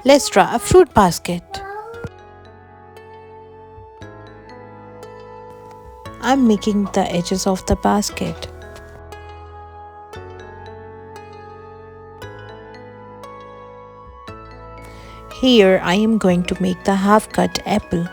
Let's draw a fruit basket. I'm making the edges of the basket. Here I am going to make the half-cut apple.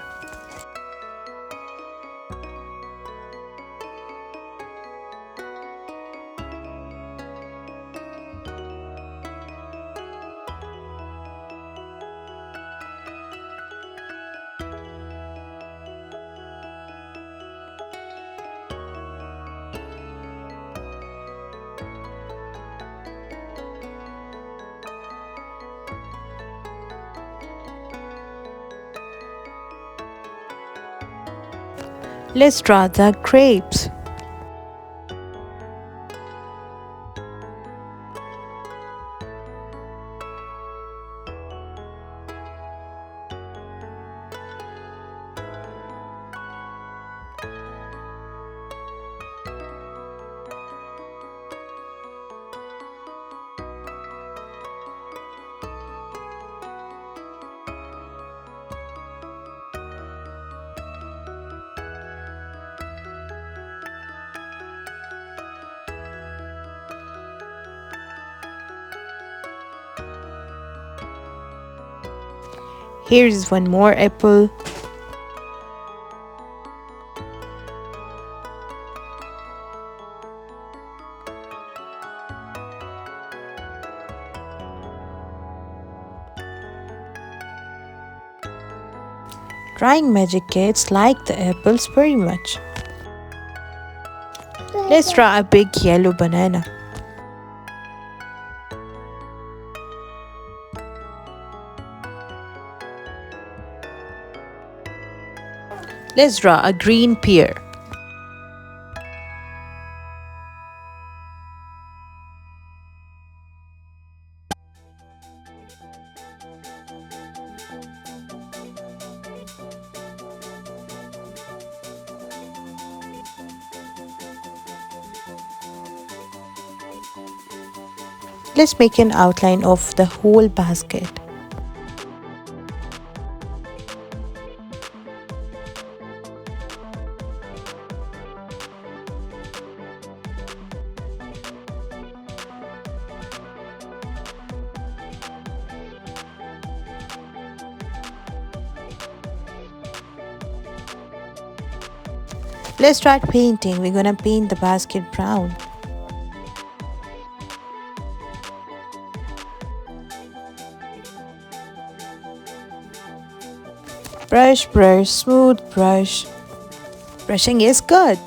Let's draw the grapes. Here is one more apple. Drawing magic kids like the apples very much. Let's draw a big yellow banana. Let's draw a green pear. Let's make an outline of the whole basket. Let's start painting. We're gonna paint the basket brown. Brush, brush, smooth brush. Brushing is good.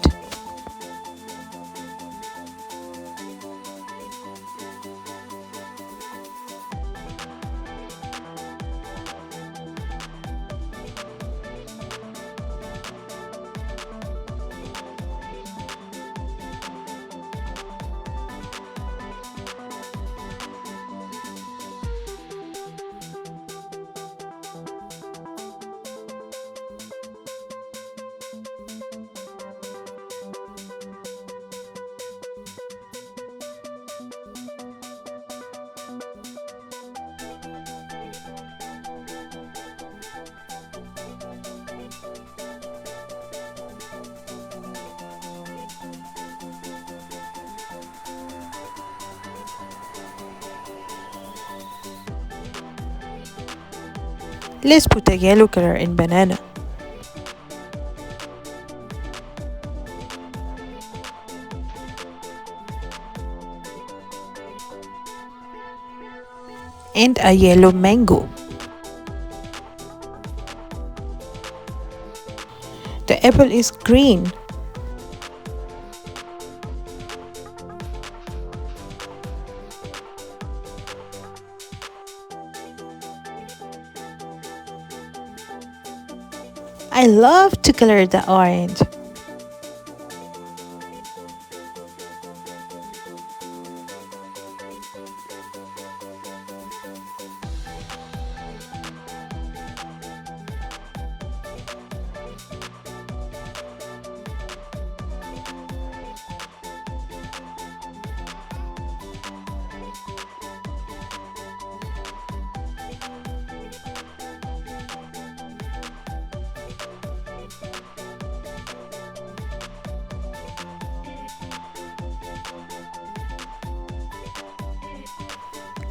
Let's put a yellow color in banana. And a yellow mango. The apple is green. I love to color the orange.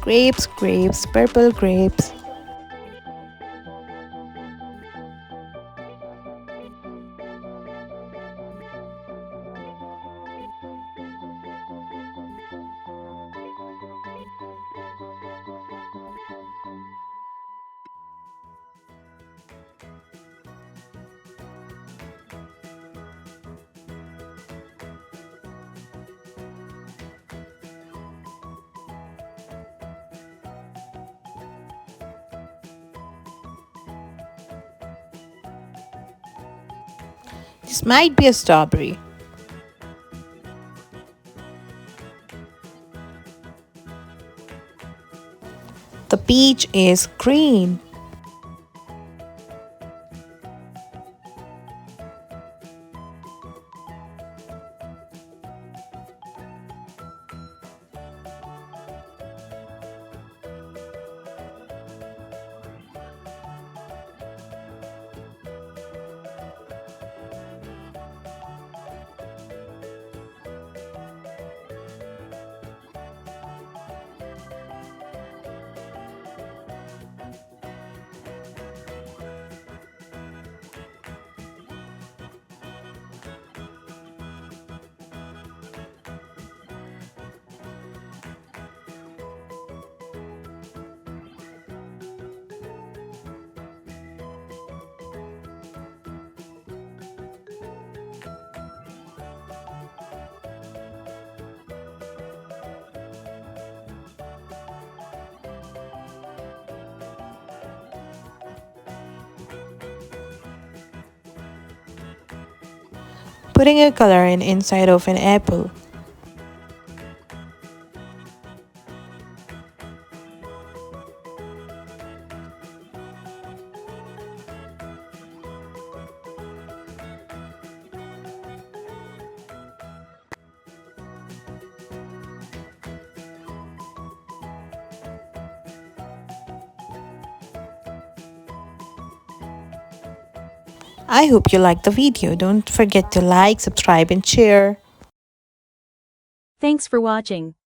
Grapes, grapes, purple grapes. This might be a strawberry. The peach is green. Putting a color in inside of an apple. I hope you liked the video. Don't forget to like, subscribe and share. Thanks for watching.